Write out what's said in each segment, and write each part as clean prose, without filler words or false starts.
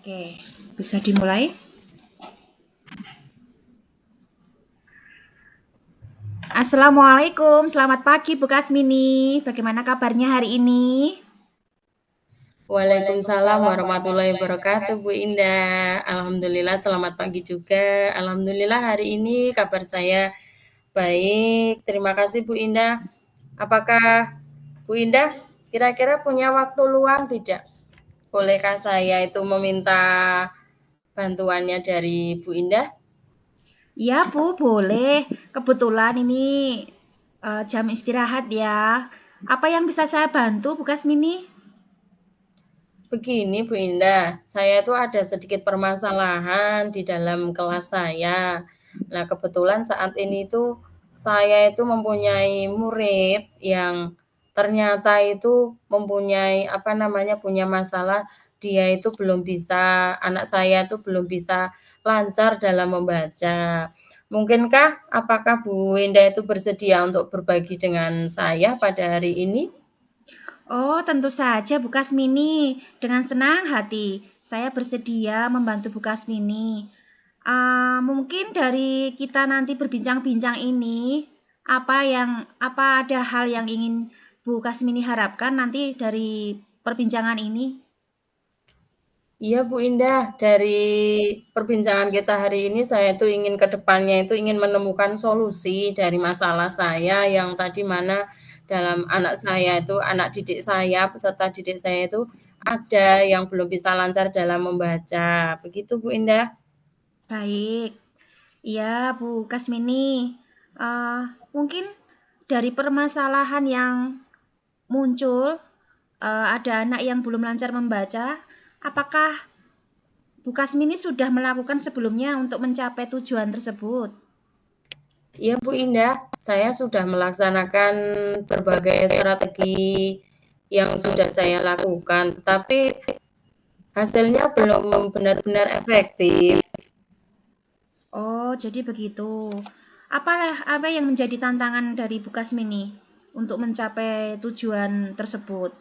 Oke, bisa dimulai. Assalamualaikum, selamat pagi Bu Kasmini. Bagaimana kabarnya hari ini? Waalaikumsalam warahmatullahi wabarakatuh, Bu Indah. Alhamdulillah selamat pagi juga. Alhamdulillah hari ini kabar saya baik. Terima kasih Bu Indah. Apakah Bu Indah kira-kira punya waktu luang tidak? Bolehkah saya itu meminta bantuannya dari Bu Indah? Ya Bu, boleh. Kebetulan ini jam istirahat ya. Apa yang bisa saya bantu Bu Kasmini? Begini Bu Indah, saya tuh ada sedikit permasalahan di dalam kelas saya. Nah, kebetulan saat ini tuh saya itu mempunyai murid yang ternyata itu mempunyai apa namanya, punya masalah dia itu belum bisa anak saya tuh belum bisa lancar dalam membaca. Mungkinkah apakah Bu Indah itu bersedia untuk berbagi dengan saya pada hari ini? Oh, tentu saja Bu Kasmini. Dengan senang hati, saya bersedia membantu Bu Kasmini. Mungkin dari kita nanti berbincang-bincang ini, apa ada hal yang ingin Bu Kasmini harapkan nanti dari perbincangan ini? Iya Bu Indah, dari perbincangan kita hari ini saya tuh ingin ke depannya itu ingin menemukan solusi dari masalah saya yang tadi mana dalam anak saya itu, anak didik saya, peserta didik saya itu ada yang belum bisa lancar dalam membaca. Begitu Bu Indah. Baik, ya Bu Kasmini. Eh, Mungkin dari permasalahan yang muncul, ada anak yang belum lancar membaca. Apakah Bu Kasmini sudah melakukan sebelumnya untuk mencapai tujuan tersebut? Iya Bu Indah, saya sudah melaksanakan berbagai strategi yang sudah saya lakukan, tetapi hasilnya belum benar-benar efektif. Oh, jadi begitu. Apa yang menjadi tantangan dari Bu Kasmini untuk mencapai tujuan tersebut?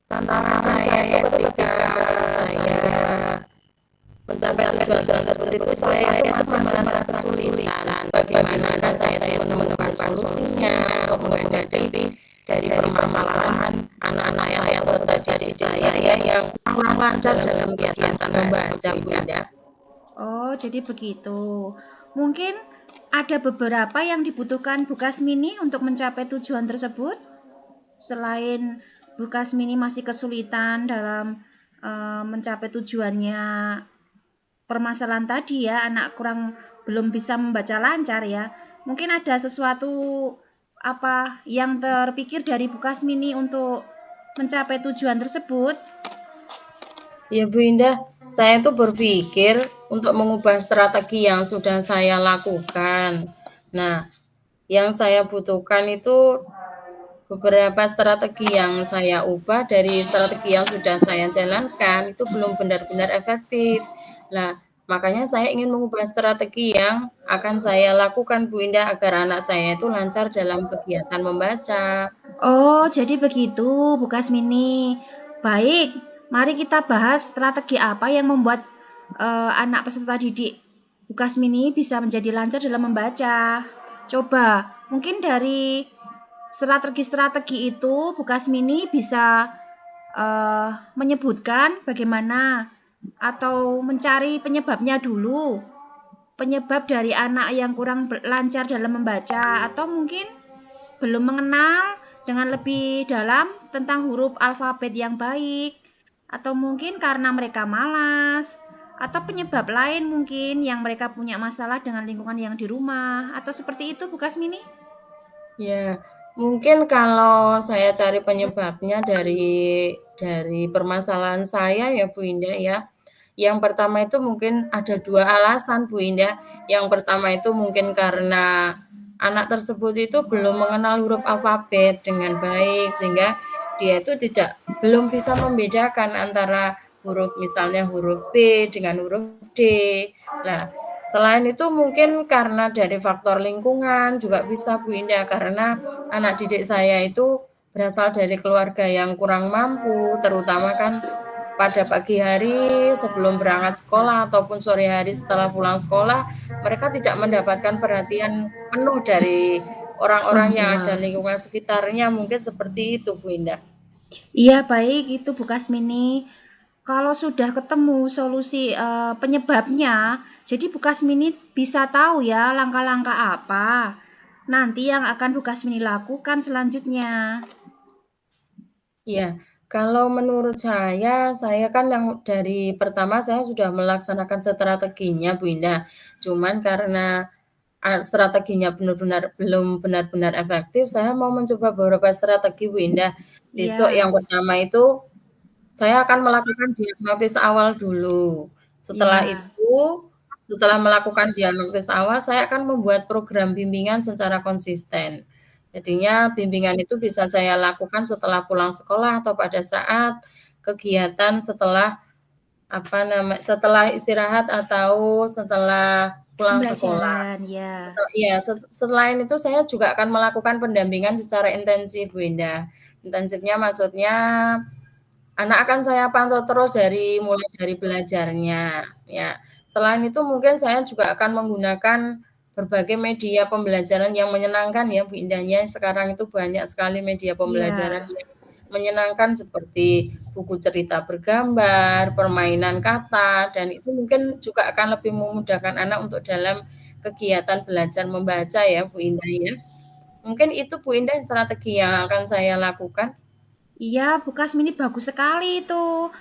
Tantangan saya itu ketika saya mencapai tujuan tersebut itu saya itu masih merasa kesulitan. Bagaimana saya itu menemukan solusinya untuk menghadapi dari permasalahan anak-anak yang terjadi di saya yang kurang lancar dalam kegiatan membaca, Bu Indah. Oh, jadi begitu. Mungkin ada beberapa yang dibutuhkan Bu Kasmini untuk mencapai tujuan tersebut. Selain Bu Kasmini masih kesulitan dalam mencapai tujuannya permasalahan tadi ya, anak kurang belum bisa membaca lancar ya. Mungkin ada sesuatu apa yang terpikir dari Bu Kasmini untuk mencapai tujuan tersebut? Ya Bu Indah, saya tuh berpikir untuk mengubah strategi yang sudah saya lakukan. Nah, yang saya butuhkan itu beberapa strategi yang saya ubah dari strategi yang sudah saya jalankan itu belum benar-benar efektif. Nah, makanya saya ingin mengubah strategi yang akan saya lakukan Bu Indah agar anak saya itu lancar dalam kegiatan membaca. Oh, jadi begitu, Bu Kasmini. Baik, mari kita bahas strategi apa yang membuat anak peserta didik Bu Kasmini bisa menjadi lancar dalam membaca. Coba, mungkin dari strategi-strategi itu Bu Kasmini bisa menyebutkan bagaimana atau mencari penyebabnya dulu. Penyebab dari anak yang kurang lancar dalam membaca atau mungkin belum mengenal dengan lebih dalam tentang huruf alfabet yang baik, atau mungkin karena mereka malas, atau penyebab lain mungkin yang mereka punya masalah dengan lingkungan yang di rumah, atau seperti itu Bu Kasmini? Ya, mungkin kalau saya cari penyebabnya dari permasalahan saya ya Bu Indah ya. Yang pertama itu mungkin ada 2 alasan Bu Indah. Yang pertama itu mungkin karena anak tersebut itu belum mengenal huruf alfabet dengan baik sehingga dia itu belum bisa membedakan antara huruf misalnya huruf B dengan huruf D. Nah, selain itu mungkin karena dari faktor lingkungan juga bisa Bu Indah, karena anak didik saya itu berasal dari keluarga yang kurang mampu, terutama kan pada pagi hari sebelum berangkat sekolah ataupun sore hari setelah pulang sekolah, mereka tidak mendapatkan perhatian penuh dari orang-orang Orang yang tua. ada lingkungan sekitarnya, mungkin seperti itu Bu Indah. Iya, baik itu Bu Kasmini. Kalau sudah ketemu solusi penyebabnya, jadi Bu Kasmini bisa tahu ya langkah-langkah apa nanti yang akan Bu Kasmini lakukan selanjutnya. Iya, kalau menurut saya kan yang dari pertama saya sudah melaksanakan strateginya Bu Indah. Cuman karena strateginya belum benar-benar efektif, saya mau mencoba beberapa strategi Bu Indah. Besok Iya, yang pertama itu saya akan melakukan diagnosis awal dulu. Setelah iya, itu, setelah melakukan diagnosis awal, saya akan membuat program bimbingan secara konsisten. Jadinya bimbingan itu bisa saya lakukan setelah pulang sekolah atau pada saat kegiatan setelah istirahat atau setelah pulang sekolah. pembelajaran ya. Iya, selain itu saya juga akan melakukan pendampingan secara intensif, Bu Indah. Intensifnya maksudnya anak akan saya pantau terus mulai dari belajarnya, ya. Selain itu mungkin saya juga akan menggunakan berbagai media pembelajaran yang menyenangkan ya, Bu Indahnya. Sekarang itu banyak sekali media pembelajaran Iya. yang menyenangkan seperti buku cerita bergambar, permainan kata, dan itu mungkin juga akan lebih memudahkan anak untuk dalam kegiatan belajar membaca ya, Bu Indah ya. Mungkin itu Bu Indah strategi yang akan saya lakukan. Iya, Bu Kasmini bagus sekali itu.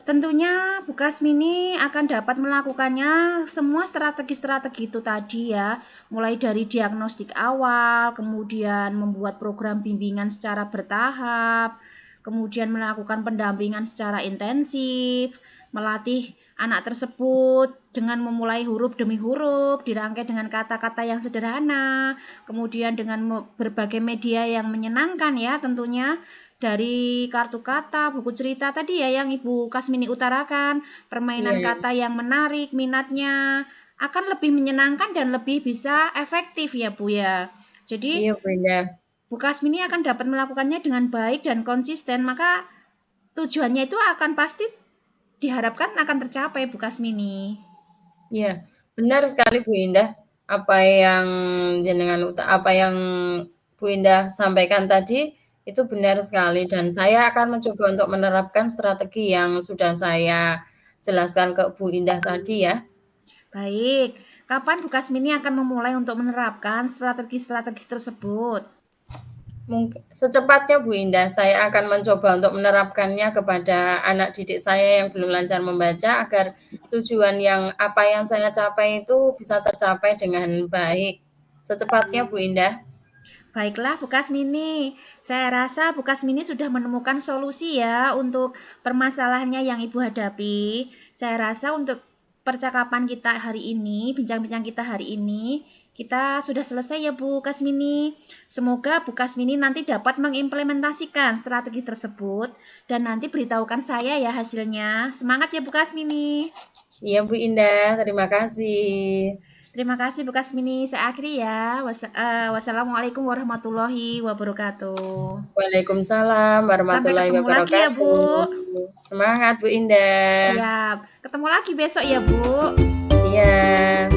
Tentunya Bu Kasmini akan dapat melakukannya semua strategi-strategi itu tadi ya, mulai dari diagnostik awal, kemudian membuat program bimbingan secara bertahap, kemudian melakukan pendampingan secara intensif, melatih anak tersebut dengan memulai huruf demi huruf, dirangkai dengan kata-kata yang sederhana, kemudian dengan berbagai media yang menyenangkan ya tentunya, dari kartu kata, buku cerita tadi ya yang Ibu Kasmini utarakan, permainan Iya, kata yang menarik, minatnya akan lebih menyenangkan dan lebih bisa efektif ya Bu ya. Jadi iya Bu Indah. Bu Kasmini akan dapat melakukannya dengan baik dan konsisten, maka tujuannya itu akan pasti diharapkan akan tercapai Bu Kasmini. Iya, benar sekali Bu Indah. Apa yang Bu Indah sampaikan tadi itu benar sekali dan saya akan mencoba untuk menerapkan strategi yang sudah saya jelaskan ke Bu Indah tadi ya. Baik, kapan Bu Kasmini akan memulai untuk menerapkan strategi-strategi tersebut? Secepatnya Bu Indah, saya akan mencoba untuk menerapkannya kepada anak didik saya yang belum lancar membaca agar tujuan apa yang saya capai itu bisa tercapai dengan baik. Secepatnya Bu Indah. Baiklah Bu Kasmini, saya rasa Bu Kasmini sudah menemukan solusi ya untuk permasalahannya yang Ibu hadapi. Saya rasa untuk percakapan kita hari ini, bincang-bincang kita hari ini, kita sudah selesai ya Bu Kasmini. Semoga Bu Kasmini nanti dapat mengimplementasikan strategi tersebut dan nanti beritahukan saya ya hasilnya. Semangat ya Bu Kasmini. Iya Bu Indah, terima kasih. Terima kasih Bu Kasmini. Saya akhiri ya. Wassalamualaikum warahmatullahi wabarakatuh. Waalaikumsalam Sampai warahmatullahi ketemu lagi ya, Bu. wabarakatuh. Semangat Bu Indah. Siap. Ketemu lagi besok ya, Bu. Iya.